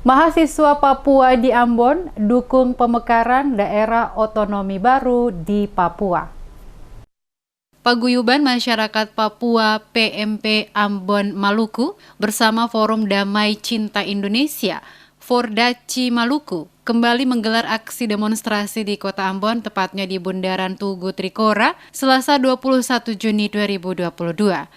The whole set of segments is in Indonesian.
Mahasiswa Papua di Ambon dukung pemekaran daerah otonomi baru di Papua. Paguyuban Masyarakat Papua PMP Ambon Maluku bersama Forum Damai Cinta Indonesia Fordaci Maluku kembali menggelar aksi demonstrasi di Kota Ambon, tepatnya di Bundaran Tugu Trikora, Selasa 21 Juni 2022.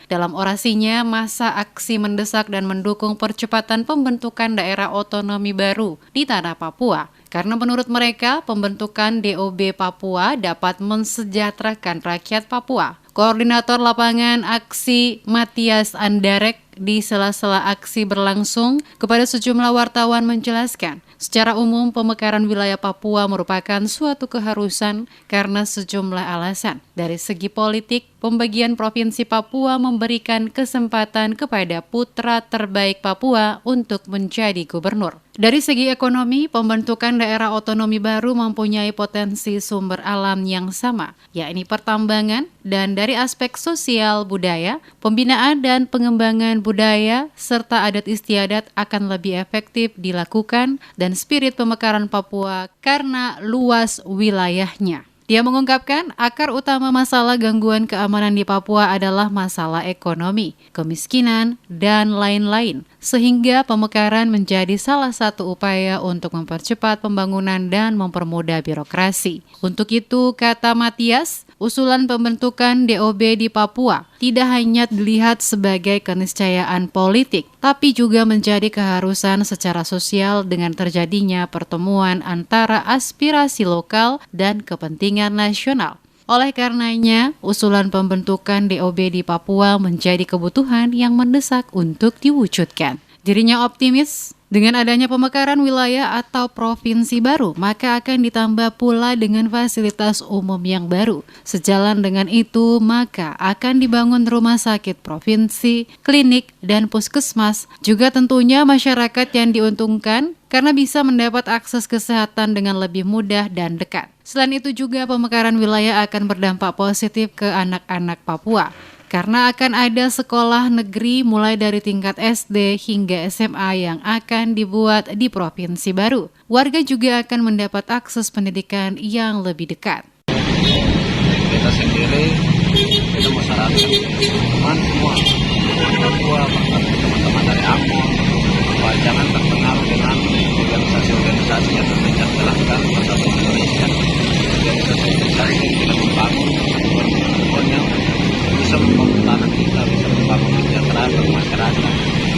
Dalam orasinya, massa aksi mendesak dan mendukung percepatan pembentukan daerah otonomi baru di tanah Papua. Karena menurut mereka, pembentukan DOB Papua dapat mensejahterakan rakyat Papua. Koordinator lapangan aksi Matias Andarek di sela-sela aksi berlangsung kepada sejumlah wartawan menjelaskan, secara umum pemekaran wilayah Papua merupakan suatu keharusan karena sejumlah alasan. Dari segi politik, pembagian Provinsi Papua memberikan kesempatan kepada putra terbaik Papua untuk menjadi gubernur. Dari segi ekonomi, pembentukan daerah otonomi baru mempunyai potensi sumber alam yang sama, yakni pertambangan, dan dari aspek sosial budaya, pembinaan dan pengembangan budaya, serta adat istiadat akan lebih efektif dilakukan dan spirit pemekaran Papua karena luas wilayahnya. Dia mengungkapkan akar utama masalah gangguan keamanan di Papua adalah masalah ekonomi, kemiskinan, dan lain-lain, sehingga pemekaran menjadi salah satu upaya untuk mempercepat pembangunan dan mempermudah birokrasi. Untuk itu, kata Matias, usulan pembentukan DOB di Papua tidak hanya dilihat sebagai keniscayaan politik, tapi juga menjadi keharusan secara sosial dengan terjadinya pertemuan antara aspirasi lokal dan kepentingan nasional. Oleh karenanya, usulan pembentukan DOB di Papua menjadi kebutuhan yang mendesak untuk diwujudkan. Dirinya optimis, dengan adanya pemekaran wilayah atau provinsi baru, maka akan ditambah pula dengan fasilitas umum yang baru. Sejalan dengan itu, maka akan dibangun rumah sakit provinsi, klinik, dan puskesmas. Juga tentunya masyarakat yang diuntungkan karena bisa mendapat akses kesehatan dengan lebih mudah dan dekat. Selain itu juga pemekaran wilayah akan berdampak positif ke anak-anak Papua. Karena akan ada sekolah negeri mulai dari tingkat SD hingga SMA yang akan dibuat di provinsi baru. Warga juga akan mendapat akses pendidikan yang lebih dekat. Kita sendiri, kita masyarakat, teman semua, Papua, teman-teman dari Ambon, jangan terpengaruh dengan organisasi-organisasi yang terpecah-belahkan bersatu Indonesia. Organisasi-organisasi yang tidak membangun yang bisa membangun tanah kita, bisa membangun kesejahteraan bagi masyarakat.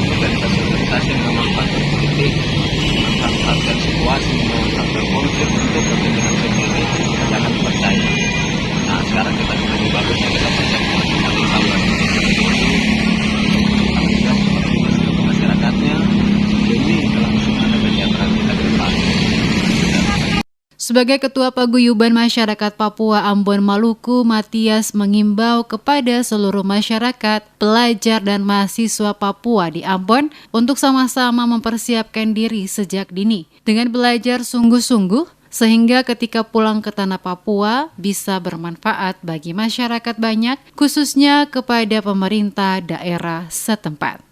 Organisasi-organisasi yang memanfaatkan politik, memanfaatkan situasi, memanfaatkan konflik untuk kepentingan sendiri, jangan percaya. Nah, sekarang kita lebih bagus yang kita percaya pemerintah untuk masyarakatnya demi kelangsungan dan kesejahteraan kita ke depan. Sebagai Ketua Paguyuban Masyarakat Papua Ambon Maluku, Matias mengimbau kepada seluruh masyarakat, pelajar dan mahasiswa Papua di Ambon untuk sama-sama mempersiapkan diri sejak dini dengan belajar sungguh-sungguh sehingga ketika pulang ke tanah Papua bisa bermanfaat bagi masyarakat banyak, khususnya kepada pemerintah daerah setempat.